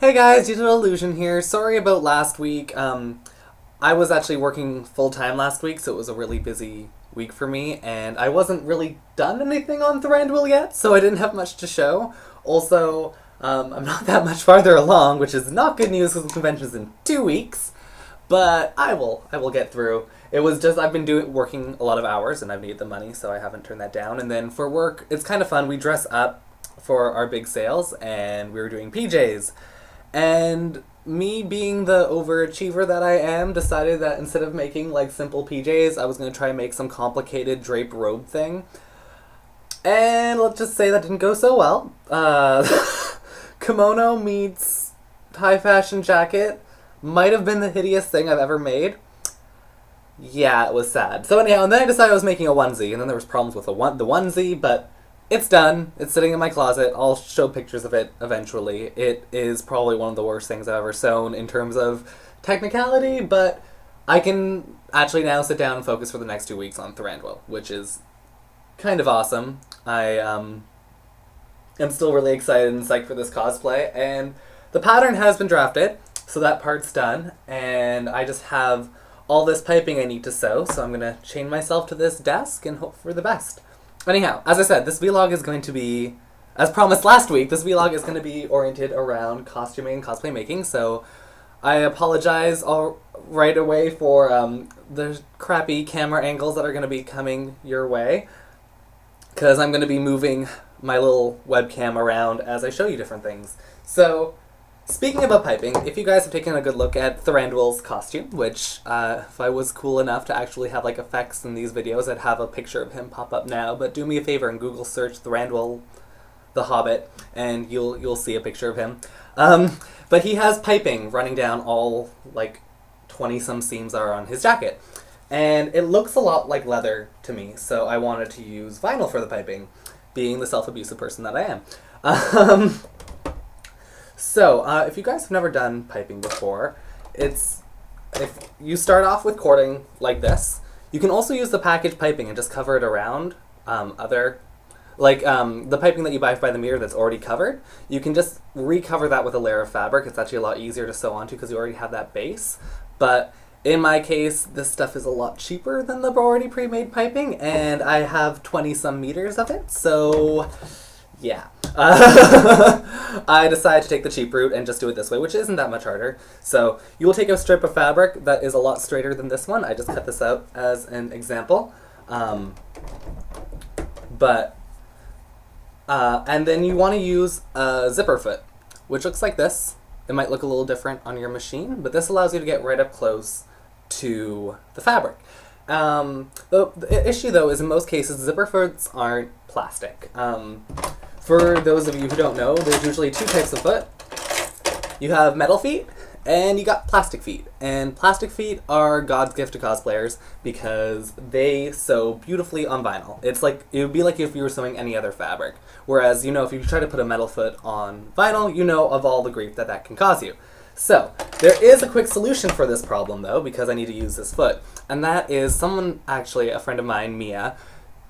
Hey guys, Digital Illusion here. Sorry about last week. I was actually working full-time last week, so it was a really busy week for me, and I wasn't really done anything on THRANDUIL yet, so I didn't have much to show. Also, I'm not that much farther along, which is not good news because the convention's in 2 weeks, but I will get through. It was just, I've been working a lot of hours, and I've needed the money, so I haven't turned that down. And then for work, it's kind of fun. We dress up for our big sales, and we were doing PJs. And me being the overachiever that I am, decided that instead of making like simple PJs, I was going to try and make some complicated drape robe thing. And let's just say that didn't go so well. Kimono meets high fashion jacket might have been the hideous thing I've ever made. Yeah, it was sad. So anyhow, and then I decided I was making a onesie, and then there was problems with the onesie, but it's done. It's sitting in my closet. I'll show pictures of it eventually. It is probably one of the worst things I've ever sewn in terms of technicality, but I can actually now sit down and focus for the next 2 weeks on THRANDUIL, which is kind of awesome. I am still really excited and psyched for this cosplay, and the pattern has been drafted, so that part's done, and I just have all this piping I need to sew, so I'm going to chain myself to this desk and hope for the best. Anyhow, as I said, this vlog is going to be, as promised last week, this vlog is going to be oriented around costuming and cosplay making, so I apologize right away for the crappy camera angles that are going to be coming your way, because I'm going to be moving my little webcam around as I show you different things. So, speaking about piping, if you guys have taken a good look at THRANDUIL's costume, which if I was cool enough to actually have like effects in these videos, I'd have a picture of him pop up now, but do me a favor and Google search THRANDUIL the Hobbit and you'll see a picture of him. But he has piping running down all like 20 some seams are on his jacket. And it looks a lot like leather to me, so I wanted to use vinyl for the piping, being the self-abusive person that I am. So, if you guys have never done piping before, if you start off with cording like this, you can also use the package piping and just cover it around the piping that you buy by the mirror that's already covered. You can just recover that with a layer of fabric. It's actually a lot easier to sew onto because you already have that base. But in my case, this stuff is a lot cheaper than the already pre-made piping, and I have 20 some meters of it, so yeah. I decided to take the cheap route and just do it this way, which isn't that much harder. So you will take a strip of fabric that is a lot straighter than this one. I just cut this out as an example. And then you want to use a zipper foot, which looks like this. It might look a little different on your machine, but this allows you to get right up close to the fabric. The issue though is in most cases zipper foots aren't plastic. For those of you who don't know, there's usually two types of foot. You have metal feet, and you got plastic feet. And plastic feet are God's gift to cosplayers because they sew beautifully on vinyl. It would be like if you were sewing any other fabric. Whereas, if you try to put a metal foot on vinyl, you know of all the grief that can cause you. So, there is a quick solution for this problem though, because I need to use this foot. And that is a friend of mine, Mia,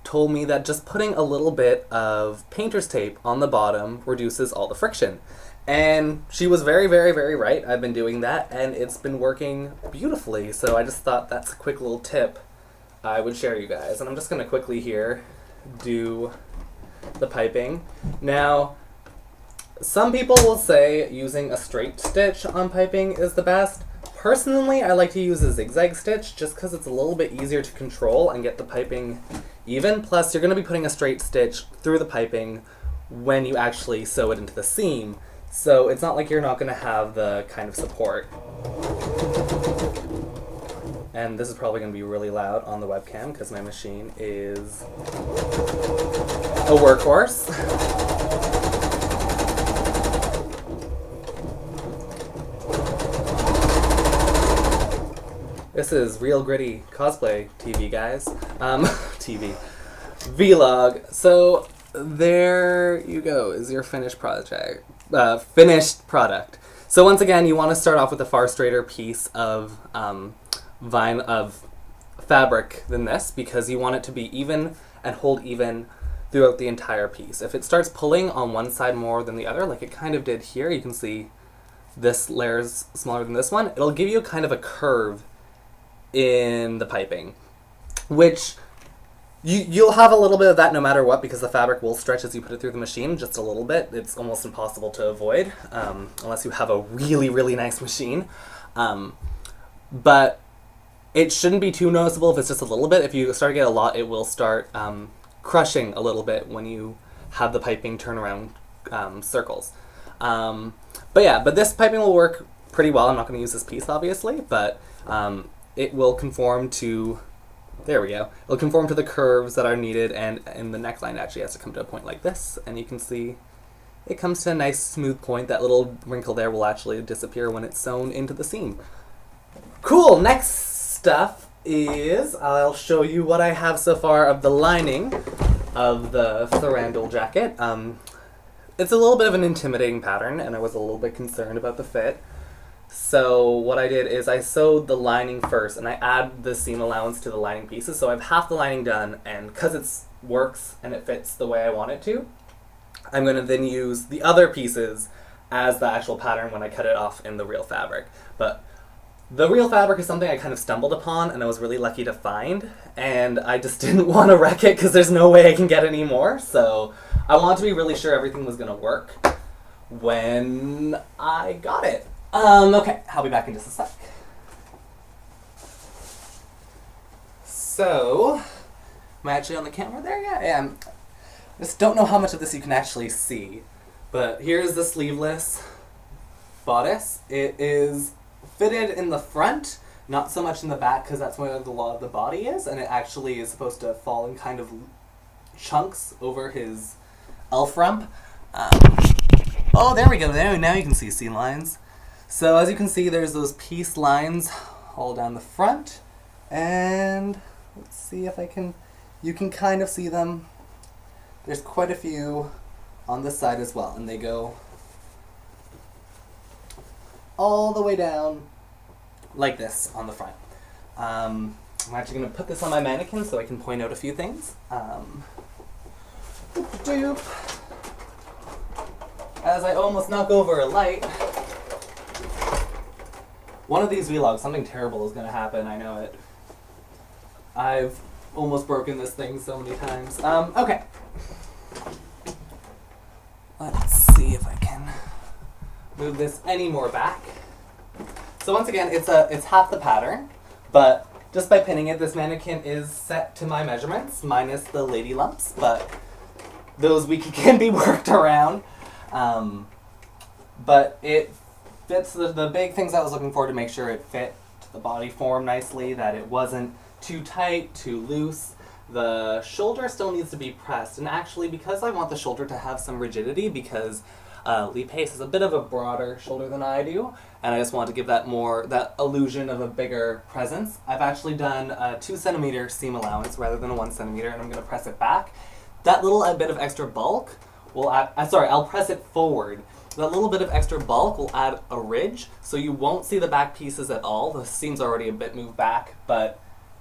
told me that just putting a little bit of painter's tape on the bottom reduces all the friction. And she was very, very, very right. I've been doing that, and it's been working beautifully. So I just thought that's a quick little tip I would share you guys. And I'm just going to quickly here do the piping. Now, some people will say using a straight stitch on piping is the best. Personally, I like to use a zigzag stitch just because it's a little bit easier to control and get the piping even. Plus, you're going to be putting a straight stitch through the piping when you actually sew it into the seam. So it's not like you're not going to have the kind of support. And this is probably going to be really loud on the webcam because my machine is a workhorse. This is real gritty cosplay TV, guys. TV. Vlog. So, there you go, is your finished product. So once again, you want to start off with a far straighter piece of fabric than this, because you want it to be even and hold even throughout the entire piece. If it starts pulling on one side more than the other, like it kind of did here, you can see this layer is smaller than this one, it'll give you kind of a curve in the piping, which you'll have a little bit of that no matter what, because the fabric will stretch as you put it through the machine just a little bit. It's almost impossible to avoid unless you have a really, really nice machine. But it shouldn't be too noticeable if it's just a little bit. If you start to get a lot, it will start crushing a little bit when you have the piping turn around circles. But this piping will work pretty well. I'm not going to use this piece, obviously, but it will conform to, there we go, it'll conform to the curves that are needed, and the neckline actually has to come to a point like this, and you can see it comes to a nice smooth point. That little wrinkle there will actually disappear when it's sewn into the seam. Cool, next stuff is, I'll show you what I have so far of the lining of the THRANDUIL jacket. It's a little bit of an intimidating pattern, and I was a little bit concerned about the fit. So what I did is I sewed the lining first, and I add the seam allowance to the lining pieces. So I have half the lining done, and because it works and it fits the way I want it to, I'm going to then use the other pieces as the actual pattern when I cut it off in the real fabric. But the real fabric is something I kind of stumbled upon, and I was really lucky to find, and I just didn't want to wreck it because there's no way I can get any more. So I wanted to be really sure everything was going to work when I got it. Okay, I'll be back in just a sec. So, am I actually on the camera there? Yeah, I am. Just don't know how much of this you can actually see, but here's the sleeveless bodice. It is fitted in the front, not so much in the back, because that's where the lot of the body is, and it actually is supposed to fall in kind of chunks over his elf rump. Oh, there we go. Now you can see seam lines. So as you can see, there's those piece lines all down the front, and let's see if you can kind of see them. There's quite a few on this side as well, and they go all the way down like this on the front. I'm actually going to put this on my mannequin so I can point out a few things. As I almost knock over a light, one of these vlogs, something terrible is going to happen, I know it. I've almost broken this thing so many times. Okay. Let's see if I can move this any more back. So once again, it's half the pattern, but just by pinning it, this mannequin is set to my measurements, minus the lady lumps, but those can be worked around. But it fits the big things I was looking for to make sure it fit the body form nicely, that it wasn't too tight, too loose. The shoulder still needs to be pressed, and actually because I want the shoulder to have some rigidity, because Lee Pace has a bit of a broader shoulder than I do, and I just want to give that illusion of a bigger presence, I've actually done a 2 centimeter seam allowance rather than a 1 centimeter, and I'm going to press it back. That little bit of extra bulk will add, I'll press it forward. That little bit of extra bulk will add a ridge, so you won't see the back pieces at all. The seam's already a bit moved back, but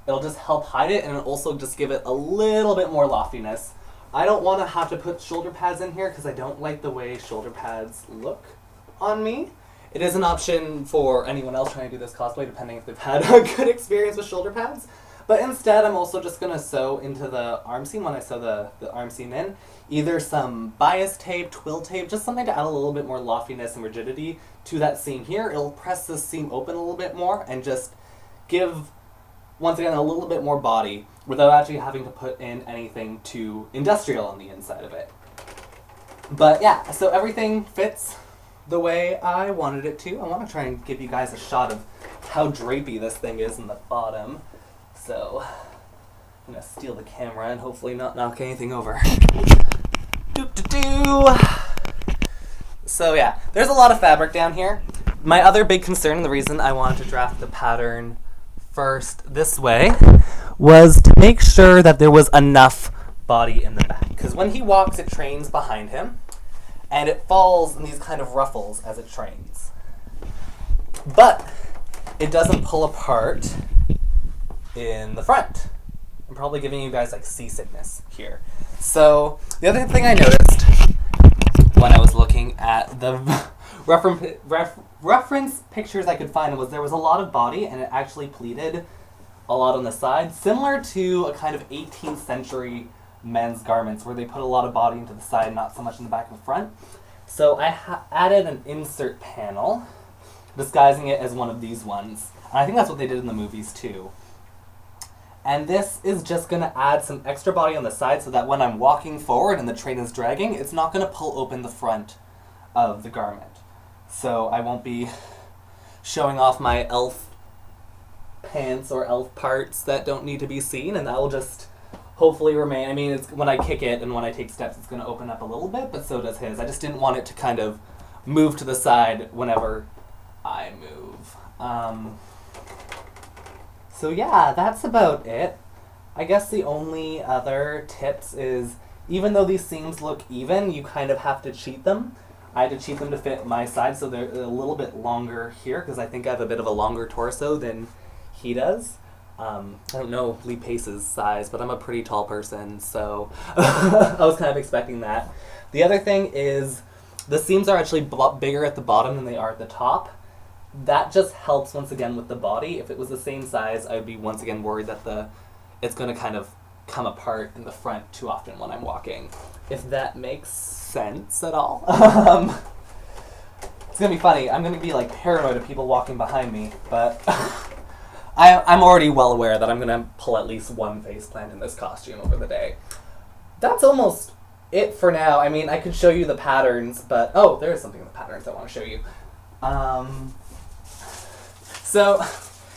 it'll just help hide it, and it'll also just give it a little bit more loftiness. I don't want to have to put shoulder pads in here because I don't like the way shoulder pads look on me. It is an option for anyone else trying to do this cosplay, depending if they've had a good experience with shoulder pads. But instead, I'm also just going to sew into the arm seam when I sew the arm seam in. Either some bias tape, twill tape, just something to add a little bit more loftiness and rigidity to that seam here. It'll press the seam open a little bit more and just give, once again, a little bit more body without actually having to put in anything too industrial on the inside of it. But yeah, so everything fits the way I wanted it to. I want to try and give you guys a shot of how drapey this thing is in the bottom. So I'm going to steal the camera and hopefully not knock anything over. So yeah, there's a lot of fabric down here. My other big concern, and the reason I wanted to draft the pattern first this way, was to make sure that there was enough body in the back. Because when he walks, it trains behind him, and it falls in these kind of ruffles as it trains. But it doesn't pull apart in the front. I'm probably giving you guys like seasickness here. So the other thing I noticed when I was looking at the reference pictures I could find was there was a lot of body, and it actually pleated a lot on the side, similar to a kind of 18th century men's garments where they put a lot of body into the side, not so much in the back and the front. So I added an insert panel, disguising it as one of these ones. And I think that's what they did in the movies too. And this is just going to add some extra body on the side so that when I'm walking forward and the train is dragging, it's not going to pull open the front of the garment. So I won't be showing off my elf pants or elf parts that don't need to be seen, and that will just hopefully remain. I mean, it's when I kick it and when I take steps, it's going to open up a little bit, but so does his. I just didn't want it to kind of move to the side whenever I move. So yeah, that's about it. I guess the only other tips is, even though these seams look even, you kind of have to cheat them. I had to cheat them to fit my size, so they're a little bit longer here, because I think I have a bit of a longer torso than he does. I don't know Lee Pace's size, but I'm a pretty tall person, so I was kind of expecting that. The other thing is, the seams are actually bigger at the bottom than they are at the top. That just helps, once again, with the body. If it was the same size, I would be once again worried that it's going to kind of come apart in the front too often when I'm walking. If that makes sense at all. It's going to be funny. I'm going to be like paranoid of people walking behind me, but I'm already well aware that I'm going to pull at least one faceplant in this costume over the day. That's almost it for now. I mean, I could show you the patterns, but oh, there is something in the patterns I want to show you. So,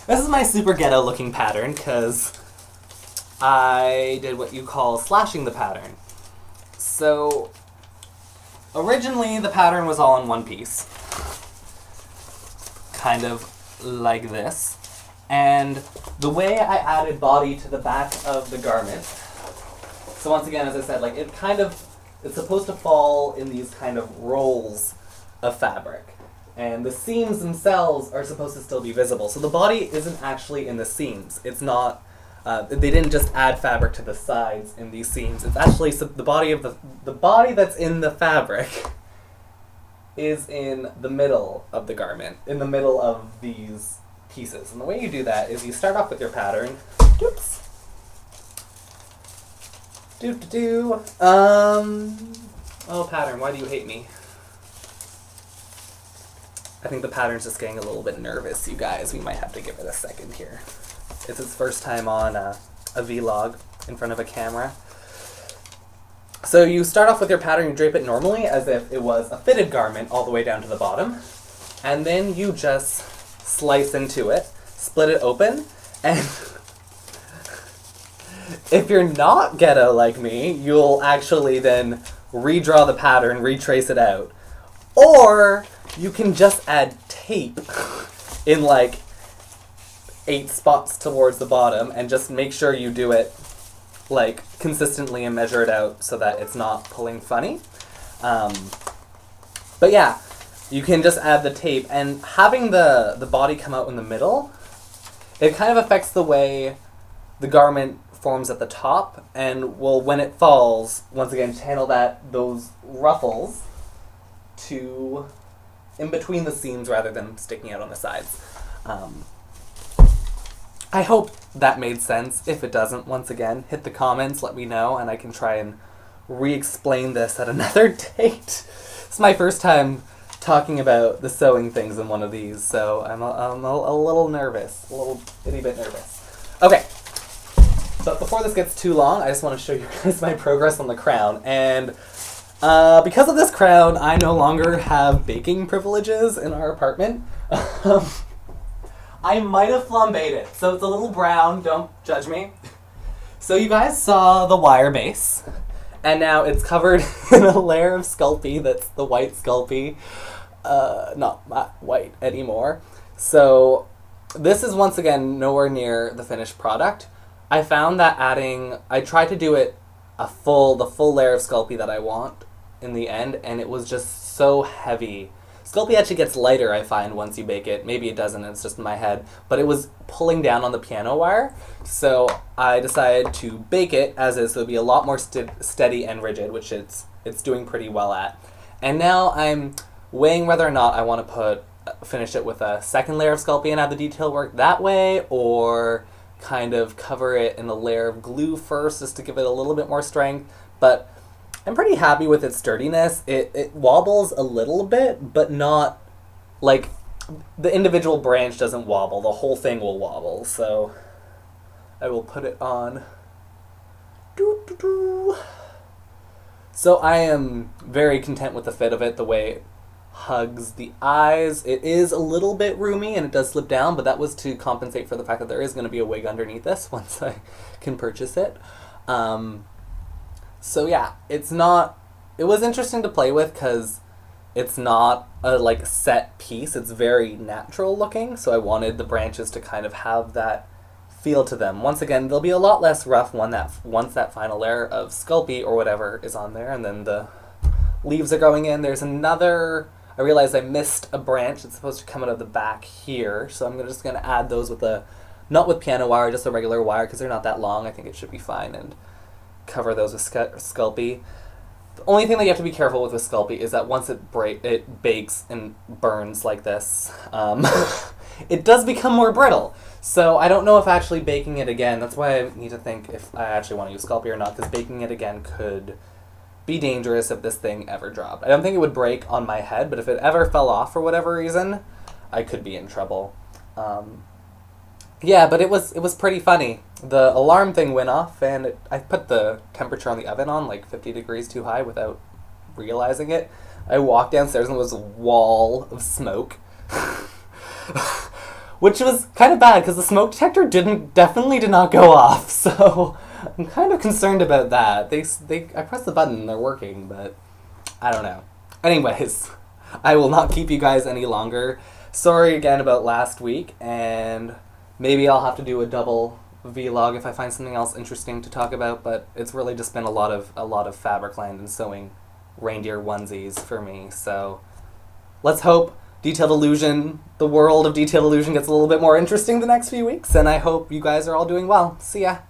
this is my super ghetto looking pattern, because I did what you call slashing the pattern. So, originally the pattern was all in one piece. Kind of like this. And the way I added body to the back of the garment, so once again, as I said, like it's supposed to fall in these kind of rolls of fabric. And the seams themselves are supposed to still be visible. So the body isn't actually in the seams. It's not, they didn't just add fabric to the sides in these seams. It's actually the body that's in the fabric is in the middle of the garment, in the middle of these pieces. And the way you do that is you start off with your pattern. Oops. Oh, pattern, why do you hate me? I think the pattern's just getting a little bit nervous, you guys. We might have to give it a second here. It's its first time on a vlog in front of a camera. So you start off with your pattern, you drape it normally as if it was a fitted garment all the way down to the bottom. And then you just slice into it, split it open, and if you're not ghetto like me, you'll actually then redraw the pattern, retrace it out. Or you can just add tape in like 8 spots towards the bottom and just make sure you do it like consistently and measure it out so that it's not pulling funny. But yeah, you can just add the tape, and having the body come out in the middle, it kind of affects the way the garment forms at the top, and will, when it falls, once again channel those ruffles to in between the seams rather than sticking out on the sides. I hope that made sense. If it doesn't, once again, hit the comments, let me know, and I can try and re-explain this at another date. It's my first time talking about the sewing things in one of these, so I'm a little nervous, a little itty bit nervous. Okay, but before this gets too long, I just want to show you guys my progress on the crown, and because of this crown, I no longer have baking privileges in our apartment. I might have flambéed it, so it's a little brown, don't judge me. So you guys saw the wire base, and now it's covered in a layer of Sculpey that's the white Sculpey, not white anymore. So this is once again nowhere near the finished product. I found that I tried to do it the full layer of Sculpey that I want in the end, and it was just so heavy. Sculpey actually gets lighter, I find, once you bake it. Maybe it doesn't, it's just in my head. But it was pulling down on the piano wire, so I decided to bake it as is, so it'll be a lot more steady and rigid, which it's doing pretty well at. And now I'm weighing whether or not I want to finish it with a second layer of Sculpey and add the detail work that way, or kind of cover it in a layer of glue first just to give it a little bit more strength. But I'm pretty happy with its sturdiness. It wobbles a little bit, but not like the individual branch doesn't wobble. The whole thing will wobble. So I will put it on. So I am very content with the fit of it, the way it hugs the eyes. It is a little bit roomy and it does slip down, but that was to compensate for the fact that there is going to be a wig underneath this once I can purchase it. So yeah, it was interesting to play with because it's not a like set piece. It's very natural looking, so I wanted the branches to kind of have that feel to them. Once again, they'll be a lot less rough once that final layer of Sculpey or whatever is on there, and then the leaves are going in. There's another, I realized I missed a branch. It's supposed to come out of the back here, so I'm just going to add those with not with piano wire, just a regular wire, because they're not that long. I think it should be fine, and cover those with Sculpey. The only thing that you have to be careful with Sculpey is that once it bakes and burns like this, it does become more brittle. So I don't know if actually baking it again, that's why I need to think if I actually want to use Sculpey or not, because baking it again could be dangerous if this thing ever dropped. I don't think it would break on my head, but if it ever fell off for whatever reason, I could be in trouble. Yeah, but it was pretty funny. The alarm thing went off, and I put the temperature on the oven on like 50 degrees too high without realizing it. I walked downstairs and there was a wall of smoke. Which was kind of bad, because the smoke detector definitely did not go off, so I'm kind of concerned about that. I pressed the button and they're working, but I don't know. Anyways, I will not keep you guys any longer. Sorry again about last week, and maybe I'll have to do a double vlog if I find something else interesting to talk about, but it's really just been a lot of Fabricland and sewing reindeer onesies for me, so let's hope the world of Detailed Illusion gets a little bit more interesting the next few weeks, and I hope you guys are all doing well. See ya!